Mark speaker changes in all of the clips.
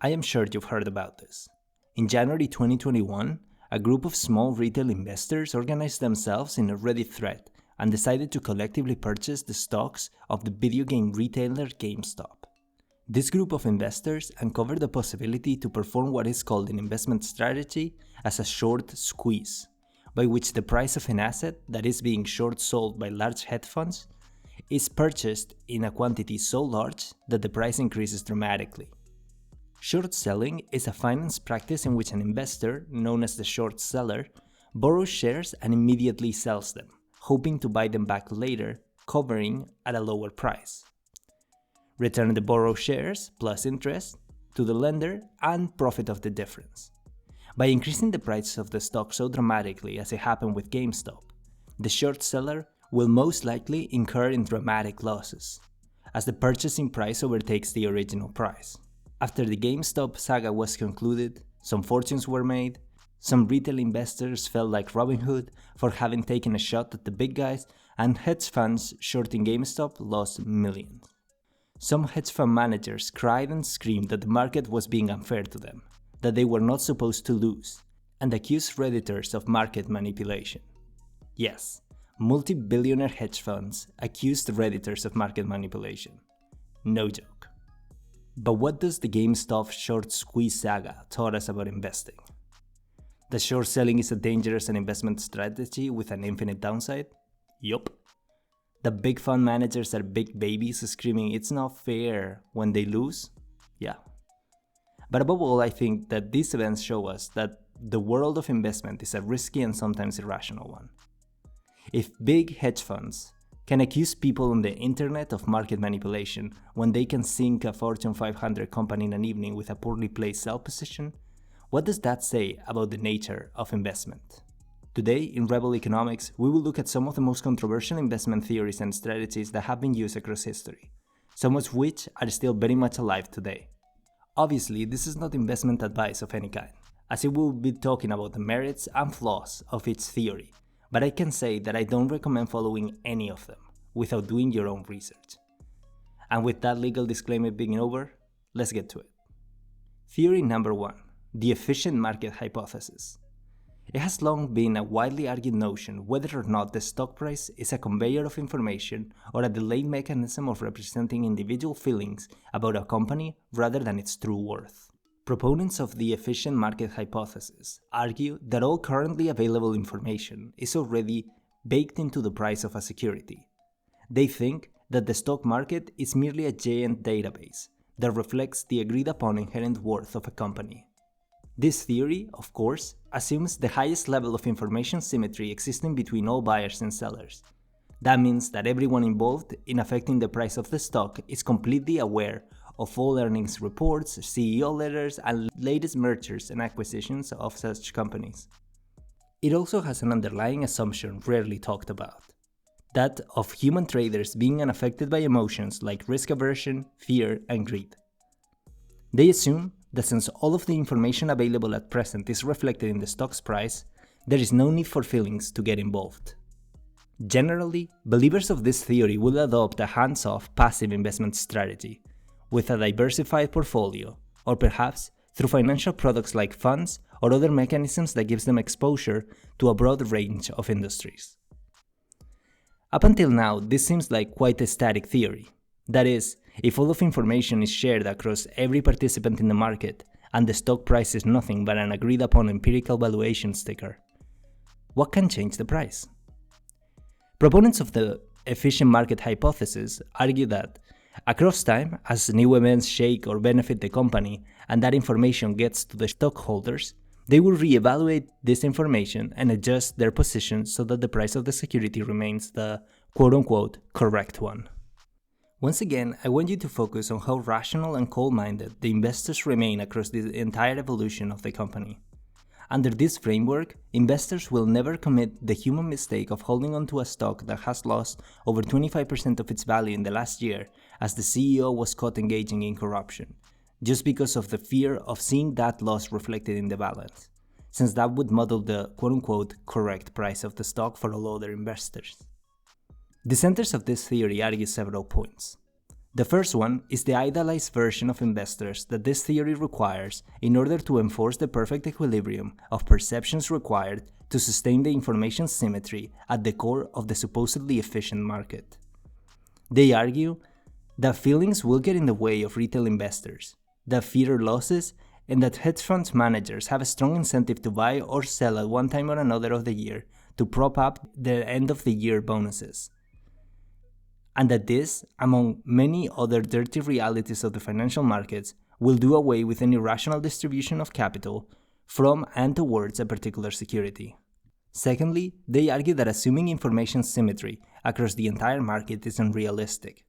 Speaker 1: I am sure you've heard about this. In January 2021, a group of small retail investors organized themselves in a Reddit thread and decided to collectively purchase the stocks of the video game retailer GameStop. This group of investors uncovered the possibility to perform what is called an investment strategy as a short squeeze, by which the price of an asset that is being short sold by large hedge funds is purchased in a quantity so large that the price increases dramatically. Short selling is a finance practice in which an investor, known as the short seller, borrows shares and immediately sells them, hoping to buy them back later, covering at a lower price. Return the borrowed shares plus interest to the lender and profit of the difference. By increasing the price of the stock so dramatically as it happened with GameStop, the short seller will most likely incur in dramatic losses, as the purchasing price overtakes the original price. After the GameStop saga was concluded, some fortunes were made, some retail investors felt like Robin Hood for having taken a shot at the big guys, and hedge funds shorting GameStop lost millions. Some hedge fund managers cried and screamed that the market was being unfair to them, that they were not supposed to lose, and accused Redditors of market manipulation. Yes, multi-billionaire hedge funds accused Redditors of market manipulation. No joke. But what does the GameStop short squeeze saga taught us about investing? That short selling is a dangerous investment strategy with an infinite downside? Yup. The big fund managers are big babies screaming it's not fair when they lose? Yeah. But above all, I think that these events show us that the world of investment is a risky and sometimes irrational one. If big hedge funds can accuse people on the internet of market manipulation when they can sink a Fortune 500 company in an evening with a poorly placed sell position, what does that say about the nature of investment? Today, in Rebel Economics, we will look at some of the most controversial investment theories and strategies that have been used across history, some of which are still very much alive today. Obviously, this is not investment advice of any kind, as it will be talking about the merits and flaws of each theory, but I can say that I don't recommend following any of them without doing your own research. And with that legal disclaimer being over, let's get to it. Theory number 1, the efficient market hypothesis. It has long been a widely argued notion whether or not the stock price is a conveyor of information or a delayed mechanism of representing individual feelings about a company rather than its true worth. Proponents of the efficient market hypothesis argue that all currently available information is already baked into the price of a security. They think that the stock market is merely a giant database that reflects the agreed upon inherent worth of a company. This theory, of course, assumes the highest level of information symmetry existing between all buyers and sellers. That means that everyone involved in affecting the price of the stock is completely aware of all earnings reports, CEO letters, and latest mergers and acquisitions of such companies. It also has an underlying assumption rarely talked about, that of human traders being unaffected by emotions like risk aversion, fear, and greed. They assume that since all of the information available at present is reflected in the stock's price, there is no need for feelings to get involved. Generally, believers of this theory will adopt a hands-off passive investment strategy, with a diversified portfolio, or perhaps through financial products like funds or other mechanisms that gives them exposure to a broad range of industries. Up until now, this seems like quite a static theory. That is, if all of information is shared across every participant in the market and the stock price is nothing but an agreed upon empirical valuation sticker, what can change the price? Proponents of the efficient market hypothesis argue that across time, as new events shake or benefit the company and that information gets to the stockholders, they will reevaluate this information and adjust their position so that the price of the security remains the quote-unquote correct one. Once again, I want you to focus on how rational and cold-minded the investors remain across the entire evolution of the company. Under this framework, investors will never commit the human mistake of holding onto a stock that has lost over 25% of its value in the last year as the CEO was caught engaging in corruption, just because of the fear of seeing that loss reflected in the balance, since that would muddle the quote-unquote correct price of the stock for all other investors. Dissenters of this theory argue several points. The first one is the idealized version of investors that this theory requires in order to enforce the perfect equilibrium of perceptions required to sustain the information symmetry at the core of the supposedly efficient market. They argue that feelings will get in the way of retail investors, that fear losses, and that hedge fund managers have a strong incentive to buy or sell at one time or another of the year to prop up their end-of-the-year bonuses. And that this, among many other dirty realities of the financial markets, will do away with any rational distribution of capital from and towards a particular security. Secondly, they argue that assuming information symmetry across the entire market is unrealistic.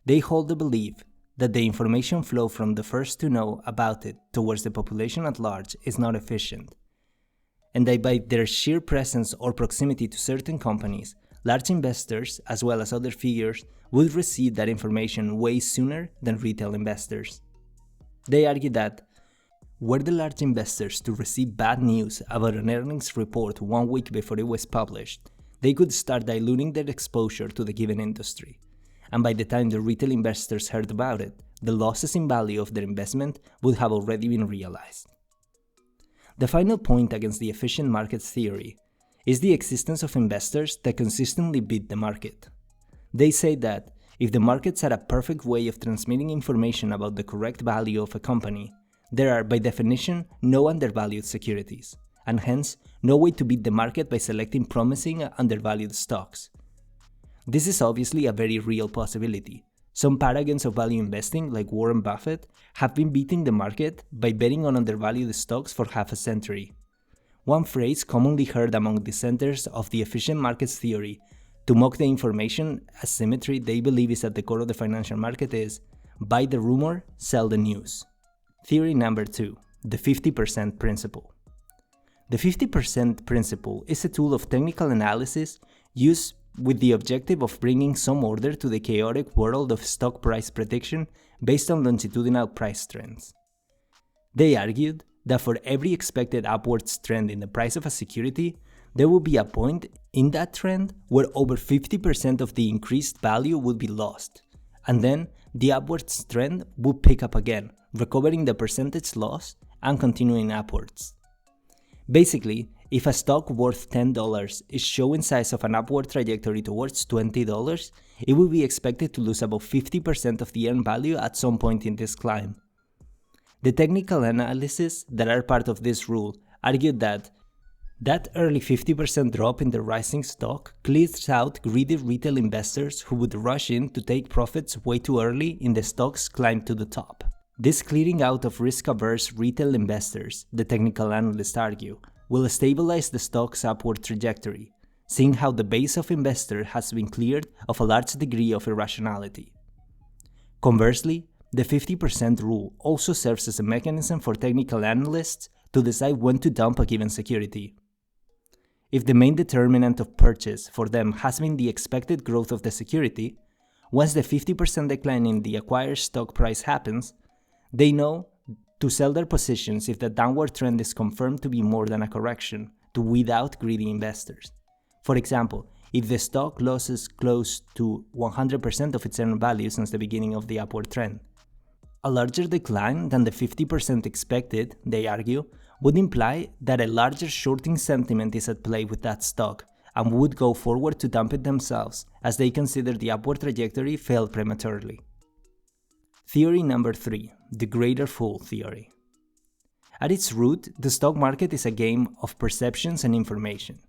Speaker 1: They hold the belief that the information flow from the first to know about it towards the population at large is not efficient, and that by their sheer presence or proximity to certain companies, large investors, as well as other figures, would receive that information way sooner than retail investors. They argue that, were the large investors to receive bad news about an earnings report 1 week before it was published, they could start diluting their exposure to the given industry. And by the time the retail investors heard about it, the losses in value of their investment would have already been realized. The final point against the efficient markets theory is the existence of investors that consistently beat the market. They say that if the markets had a perfect way of transmitting information about the correct value of a company, there are by definition no undervalued securities, and hence no way to beat the market by selecting promising undervalued stocks. This is obviously a very real possibility. Some paragons of value investing, like Warren Buffett, have been beating the market by betting on undervalued stocks for half a century. One phrase commonly heard among dissenters of the efficient markets theory to mock the information asymmetry they believe is at the core of the financial market is, buy the rumor, sell the news. Theory number 2, the 50% principle. The 50% principle is a tool of technical analysis used with the objective of bringing some order to the chaotic world of stock price prediction based on longitudinal price trends. They argued that for every expected upwards trend in the price of a security, there will be a point in that trend where over 50% of the increased value would be lost, and then the upwards trend would pick up again, recovering the percentage loss and continuing upwards. Basically, if a stock worth $10 is showing signs of an upward trajectory towards $20, it will be expected to lose about 50% of the earned value at some point in this climb. The technical analyses that are part of this rule argued that early 50% drop in the rising stock clears out greedy retail investors who would rush in to take profits way too early in the stock's climb to the top. This clearing out of risk-averse retail investors, the technical analysts argue, will stabilize the stock's upward trajectory, seeing how the base of investors has been cleared of a large degree of irrationality. Conversely, the 50% rule also serves as a mechanism for technical analysts to decide when to dump a given security. If the main determinant of purchase for them has been the expected growth of the security, once the 50% decline in the acquired stock price happens, they know to sell their positions if the downward trend is confirmed to be more than a correction, to weed out greedy investors. For example, if the stock loses close to 100% of its earned value since the beginning of the upward trend. A larger decline than the 50% expected, they argue, would imply that a larger shorting sentiment is at play with that stock and would go forward to dump it themselves as they consider the upward trajectory failed prematurely. Theory number 3, the greater fool theory. At its root, the stock market is a game of perceptions and information.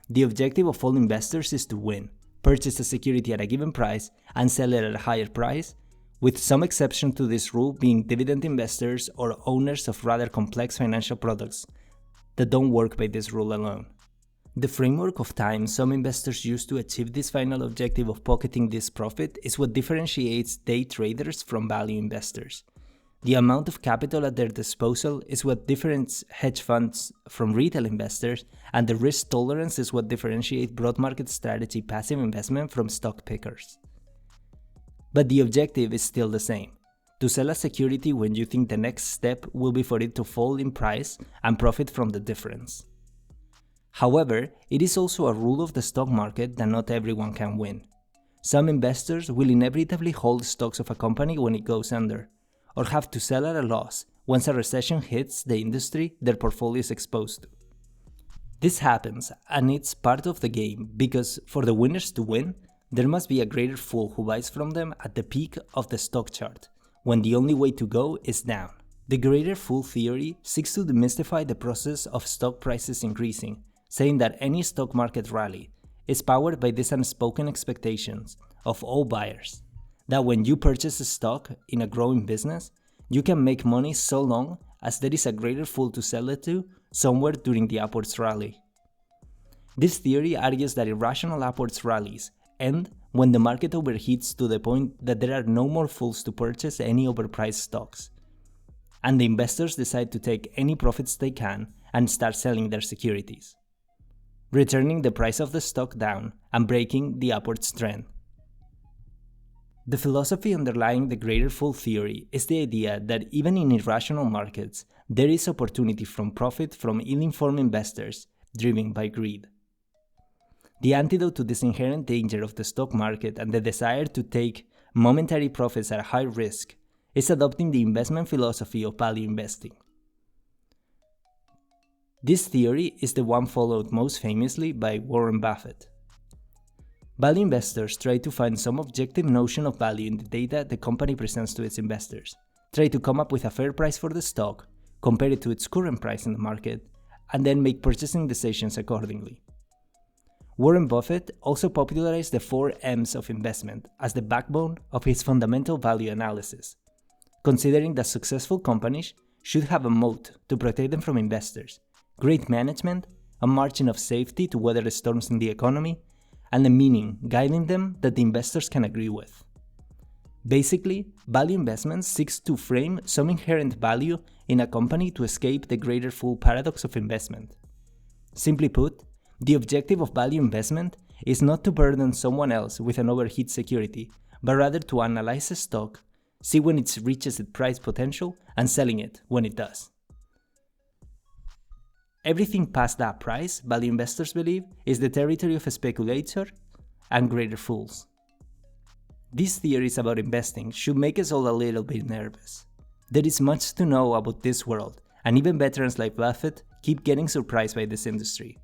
Speaker 1: The objective of all investors is to win, purchase a security at a given price, and sell it at a higher price, with some exception to this rule being dividend investors or owners of rather complex financial products that don't work by this rule alone. The framework of time some investors use to achieve this final objective of pocketing this profit is what differentiates day traders from value investors. The amount of capital at their disposal is what differentiates hedge funds from retail investors, and the risk tolerance is what differentiates broad market strategy passive investment from stock pickers. But the objective is still the same: to sell a security when you think the next step will be for it to fall in price and profit from the difference. However, it is also a rule of the stock market that not everyone can win. Some investors will inevitably hold stocks of a company when it goes under, or have to sell at a loss once a recession hits the industry their portfolio is exposed to. This happens, and it's part of the game, because for the winners to win, there must be a greater fool who buys from them at the peak of the stock chart, when the only way to go is down. The greater fool theory seeks to demystify the process of stock prices increasing, saying that any stock market rally is powered by these unspoken expectations of all buyers, that when you purchase a stock in a growing business, you can make money so long as there is a greater fool to sell it to somewhere during the upwards rally. This theory argues that irrational upwards rallies end when the market overheats to the point that there are no more fools to purchase any overpriced stocks, and the investors decide to take any profits they can and start selling their securities, returning the price of the stock down and breaking the upwards trend. The philosophy underlying the greater fool theory is the idea that even in irrational markets, there is opportunity from profit from ill-informed investors driven by greed. The antidote to this inherent danger of the stock market and the desire to take momentary profits at high risk is adopting the investment philosophy of value investing. This theory is the one followed most famously by Warren Buffett. Value investors try to find some objective notion of value in the data the company presents to its investors, try to come up with a fair price for the stock, compare it to its current price in the market, and then make purchasing decisions accordingly. Warren Buffett also popularized the 4 M's of investment as the backbone of his fundamental value analysis, considering that successful companies should have a moat to protect them from investors, great management, a margin of safety to weather the storms in the economy, and a meaning guiding them that the investors can agree with. Basically, value investment seeks to frame some inherent value in a company to escape the greater fool paradox of investment. Simply put, the objective of value investment is not to burden someone else with an overheat security, but rather to analyze a stock, see when it reaches its price potential, and selling it when it does. Everything past that price, value investors believe, is the territory of a speculator and greater fools. These theories about investing should make us all a little bit nervous. There is much to know about this world, and even veterans like Buffett keep getting surprised by this industry.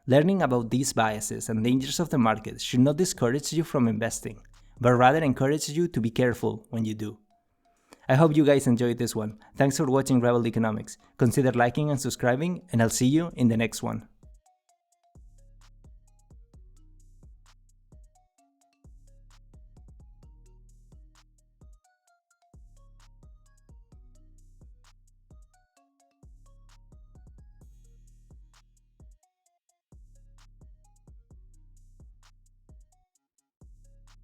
Speaker 1: Learning about these biases and dangers of the market should not discourage you from investing, but rather encourage you to be careful when you do. I hope you guys enjoyed this one. Thanks for watching Rebel Economics. Consider liking and subscribing, and I'll see you in the next one.